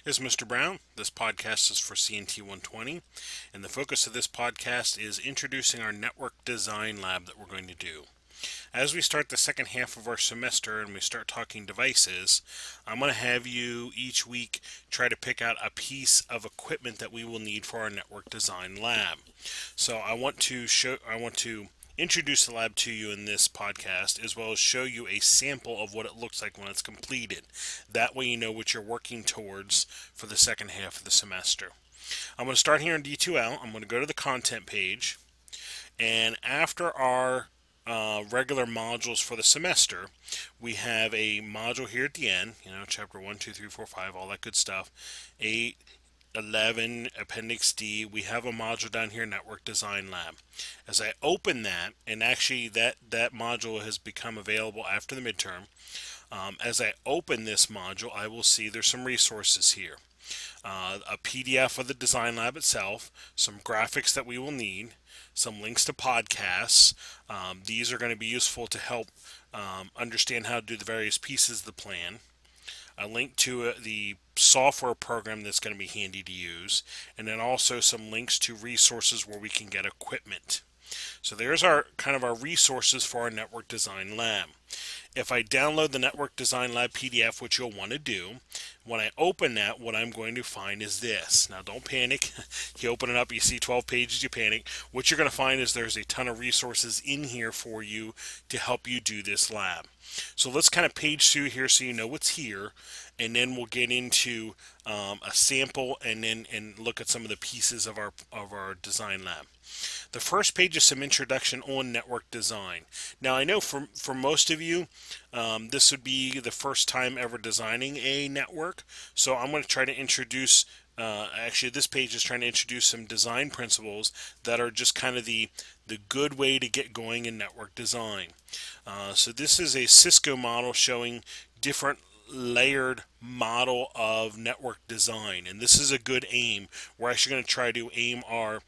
Is Mr. Brown. This podcast is for CNT120, and the focus of this podcast is introducing our network design lab that we're going to do. As we start the second half of our semester and we start talking devices, I'm going to have you each week try to pick out a piece of equipment that we will need for our network design lab. So I want to introduce the lab to you in this podcast, as well as show you a sample of what it looks like when it's completed. That way you know what you're working towards for the second half of the semester. I'm going to start here in D2L. I'm going to go to the content page, and after our regular modules for the semester, we have a module here at the end, chapter 1, 2, 3, 4, 5, all that good stuff. 8, 11, Appendix D, we have a module down here, Network Design Lab. As I open that, and actually that module has become available after the midterm, as I open this module, I will see there's some resources here. A PDF of the Design Lab itself, some graphics that we will need, some links to podcasts. These are going to be useful to help understand how to do the various pieces of the plan. A link to the software program that's going to be handy to use, and then also some links to resources where we can get equipment. So there's our resources for our Network Design Lab. If I download the Network Design Lab PDF, which you'll want to do, when I open that, what I'm going to find is this. Now don't panic. You open it up, you see 12 pages, you panic. What you're going to find is there's a ton of resources in here for you to help you do this lab. So let's kind of page through here so you know what's here, and then we'll get into a sample and look at some of the pieces of our design lab. The first page is some introduction on network design. Now I know for most of you, this would be the first time ever designing a network, so I'm going to try to introduce actually this page is trying to introduce some design principles that are just kind of the good way to get going in network design. So this is a Cisco model showing different layered model of network design, and this is a good aim. We're actually going to try to aim our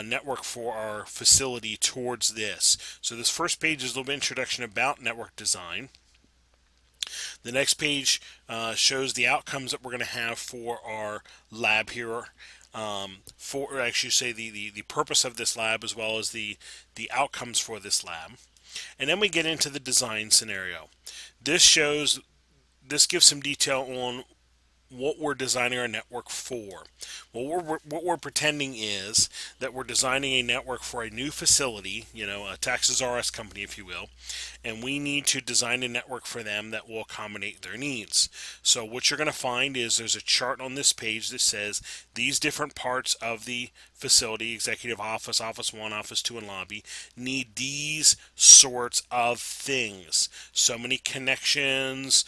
network for our facility towards this. So this first page is a little bit introduction about network design. The next page shows the outcomes that we're going to have for our lab here. For actually say the purpose of this lab, as well as the outcomes for this lab. And then we get into the design scenario. This gives some detail on what we're designing our network for. Well, what we're pretending is that we're designing a network for a new facility, a Texas RS company, if you will, and we need to design a network for them that will accommodate their needs. So what you're going to find is there's a chart on this page that says these different parts of the facility, executive office, office 1, office 2, and lobby, need these sorts of things. So many connections,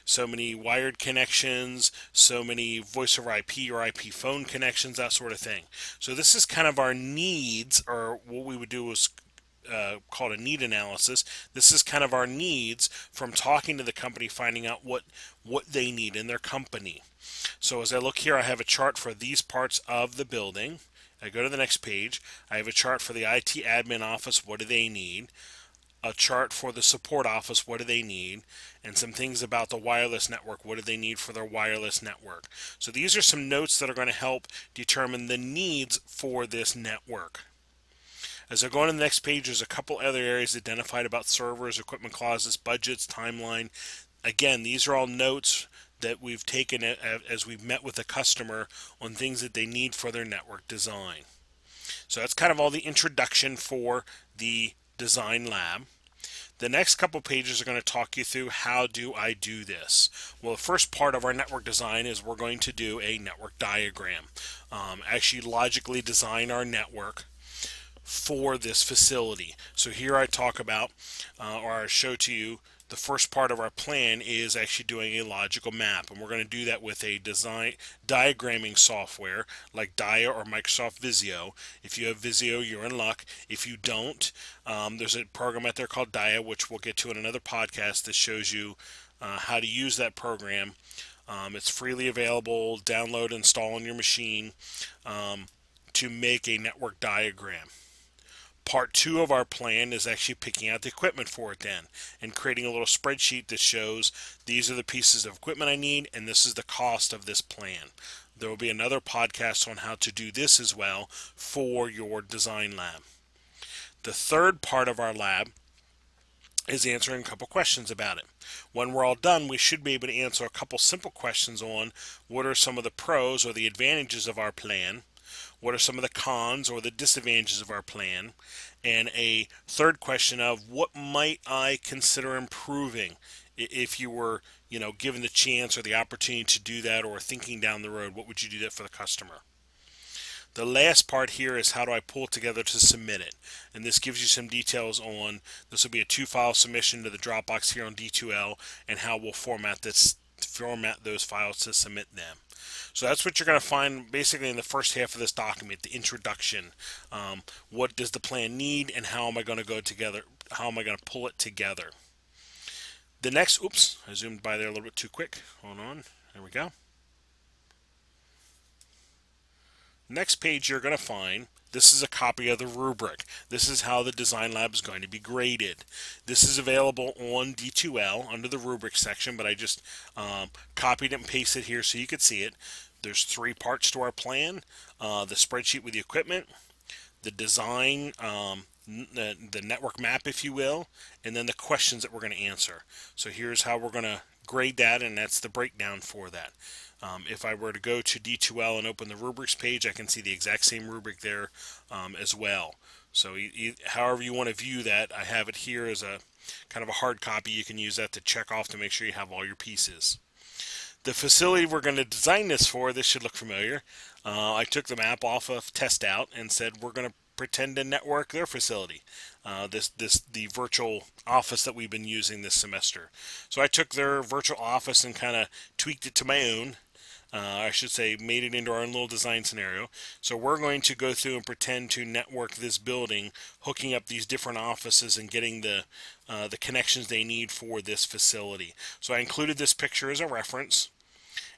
so many wired connections, so many voice over IP or IP phone connections, that sort of thing. So this is kind of our needs, or what we would do is called a need analysis. This is kind of our needs from talking to the company, finding out what they need in their company. So as I look here, I have a chart for these parts of the building. I go to the next page. I have a chart for the IT admin office. What do they need? A chart for the support office. What do they need? And some things about the wireless network. What do they need for their wireless network? So these are some notes that are going to help determine the needs for this network. As I go on to the next page, there's a couple other areas identified about servers, equipment closets, budgets, timeline. Again, these are all notes that we've taken as we've met with a customer on things that they need for their network design. So that's kind of all the introduction for the design lab. The next couple pages are going to talk you through how do I do this. Well, the first part of our network design is we're going to do a network diagram. Actually logically design our network for this facility. So here I talk about, or I show to you, the first part of our plan is actually doing a logical map, and we're going to do that with a design diagramming software like Dia or Microsoft Visio. If you have Visio, you're in luck. If you don't, there's a program out there called Dia, which we'll get to in another podcast, that shows you how to use that program. It's freely available. Download, install on your machine to make a network diagram. Part 2 of our plan is actually picking out the equipment for it then and creating a little spreadsheet that shows these are the pieces of equipment I need and this is the cost of this plan. There will be another podcast on how to do this as well for your design lab. The third part of our lab is answering a couple questions about it. When we're all done, we should be able to answer a couple simple questions on what are some of the pros or the advantages of our plan, what are some of the cons or the disadvantages of our plan, and a third question of what might I consider improving if you were, given the chance or the opportunity to do that, or thinking down the road, what would you do that for the customer? The last part here is how do I pull it together to submit it, and this gives you some details on, this will be a 2-file submission to the Dropbox here on D2L, and how we'll format those files to submit them. So that's what you're going to find basically in the first half of this document, the introduction. What does the plan need, and how am I going to go together? How am I going to pull it together? The next, oops, I zoomed by there a little bit too quick. Hold on, there we go. Next page you're going to find, this is a copy of the rubric. This is how the design lab is going to be graded. This is available on D2L under the rubric section, but I just copied it and pasted it here so you could see it. There's 3 parts to our plan: the spreadsheet with the equipment, the design, the network map, if you will, and then the questions that we're going to answer. So here's how we're going to grade that, and that's the breakdown for that. If I were to go to D2L and open the rubrics page, I can see the exact same rubric there as well. So however you want to view that, I have it here as a kind of a hard copy. You can use that to check off to make sure you have all your pieces. The facility we're going to design this for, this should look familiar. I took the map off of Test Out and said we're going to pretend to network their facility, the virtual office that we've been using this semester. So I took their virtual office and kind of tweaked it to my own. I should say made it into our own little design scenario. So we're going to go through and pretend to network this building, hooking up these different offices and getting the connections they need for this facility. So I included this picture as a reference.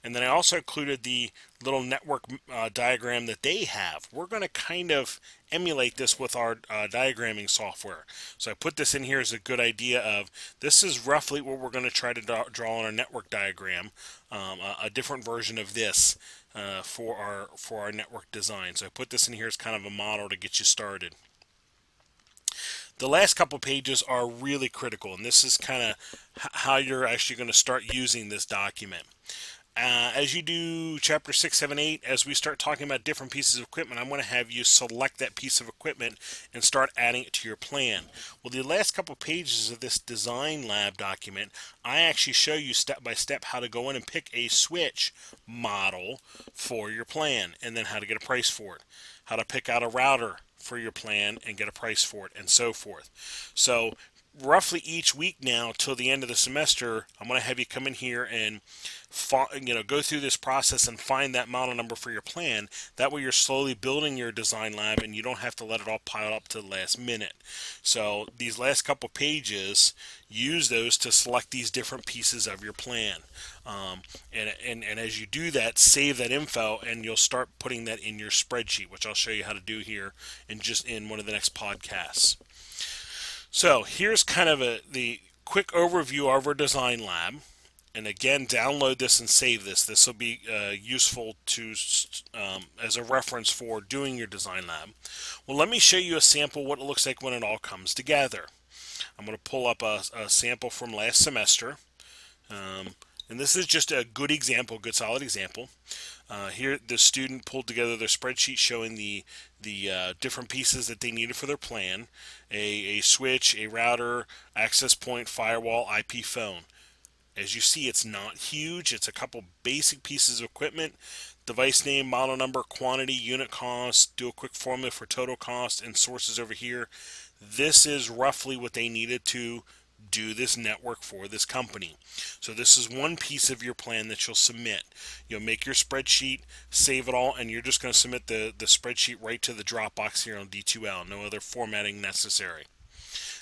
And then I also included the little network diagram that they have. We're going to kind of emulate this with our diagramming software. So I put this in here as a good idea of, this is roughly what we're going to try to draw on our network diagram, a different version of this for our network design. So I put this in here as kind of a model to get you started. The last couple pages are really critical, and this is kind of how you're actually going to start using this document. As you do chapter 6, 7, 8, as we start talking about different pieces of equipment, I'm going to have you select that piece of equipment and start adding it to your plan. Well, the last couple pages of this design lab document, I actually show you step by step how to go in and pick a switch model for your plan, and then how to get a price for it, how to pick out a router for your plan and get a price for it, and so forth. So roughly each week now till the end of the semester, I'm going to have you come in here and go through this process and find that model number for your plan. That way you're slowly building your design lab and you don't have to let it all pile up to the last minute. So these last couple pages, use those to select these different pieces of your plan. And as you do that, save that info and you'll start putting that in your spreadsheet, which I'll show you how to do here in one of the next podcasts. So here's kind of the quick overview of our design lab. And again, download this and save this. This will be useful to as a reference for doing your design lab. Well, let me show you a sample what it looks like when it all comes together. I'm going to pull up a sample from last semester. And this is just a good example, good solid example. Here the student pulled together their spreadsheet showing the different pieces that they needed for their plan. A switch, a router, access point, firewall, IP phone. As you see, it's not huge. It's a couple basic pieces of equipment. Device name, model number, quantity, unit cost, do a quick formula for total cost, and sources over here. This is roughly what they needed to do this network for this company. So this is one piece of your plan that you'll submit. You'll make your spreadsheet, save it all, and you're just going to submit the spreadsheet right to the Dropbox here on D2L. No other formatting necessary.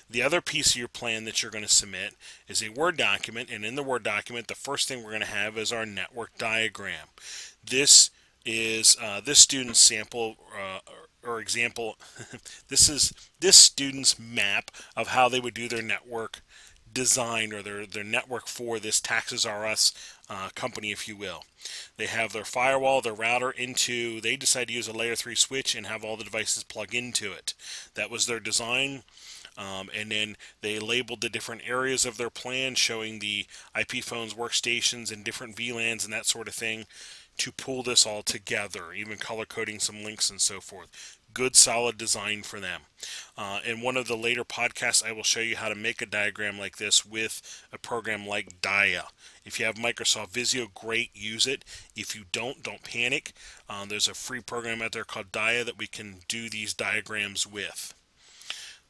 The other piece of your plan that you're going to submit is a Word document, and in the Word document, the first thing we're going to have is our network diagram. This is this student's sample or example, this is this student's map of how they would do their network design, or their network for this Taxes R Us company, if you will. They have their firewall, their router into, they decide to use a layer 3 switch and have all the devices plug into it. That was their design. And then they labeled the different areas of their plan, showing the IP phones, workstations, and different VLANs and that sort of thing, to pull this all together, even color coding some links and so forth. Good solid design for them. In one of the later podcasts, I will show you how to make a diagram like this with a program like Dia. If you have Microsoft Visio, great, use it. If you don't panic. There's a free program out there called Dia that we can do these diagrams with.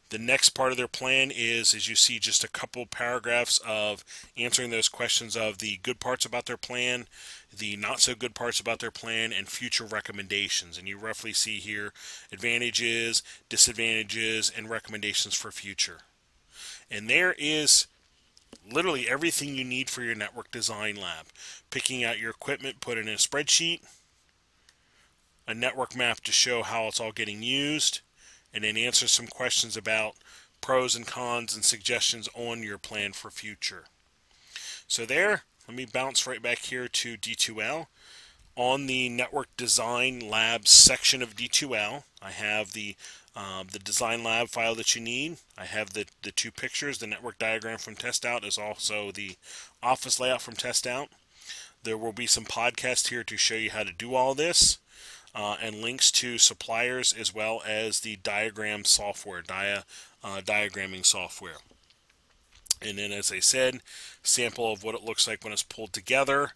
The next part of their plan is, as you see, just a couple paragraphs of answering those questions of the good parts about their plan, the not so good parts about their plan, and future recommendations. And you roughly see here advantages, disadvantages, and recommendations for future. And there is literally everything you need for your network design lab. Picking out your equipment, put it in a spreadsheet, a network map to show how it's all getting used, and then answer some questions about pros and cons and suggestions on your plan for future. So there, let me bounce right back here to D2L. On the Network Design Lab section of D2L, I have the Design Lab file that you need. I have the two pictures, the network diagram from Test Out, as also the office layout from Test Out. There will be some podcasts here to show you how to do all this. And links to suppliers, as well as the diagram software, diagramming software. And then, as I said, sample of what it looks like when it's pulled together,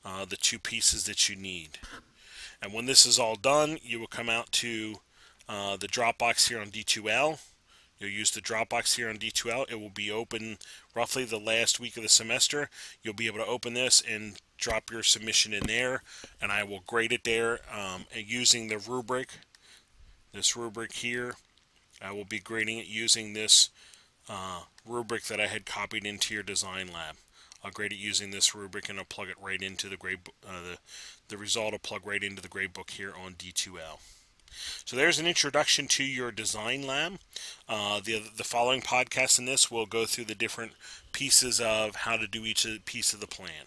the two pieces that you need. And when this is all done, you will come out to the Dropbox here on D2L. You'll use the Dropbox here on D2L. It will be open roughly the last week of the semester. You'll be able to open this and drop your submission in there, and I will grade it there using the rubric. This rubric here, I will be grading it using this rubric that I had copied into your design lab. I'll grade it using this rubric, and I'll plug it right into the grade. The result will plug right into the grade book here on D2L. So there's an introduction to your design lab. The following podcast in this will go through the different pieces of how to do each piece of the plan.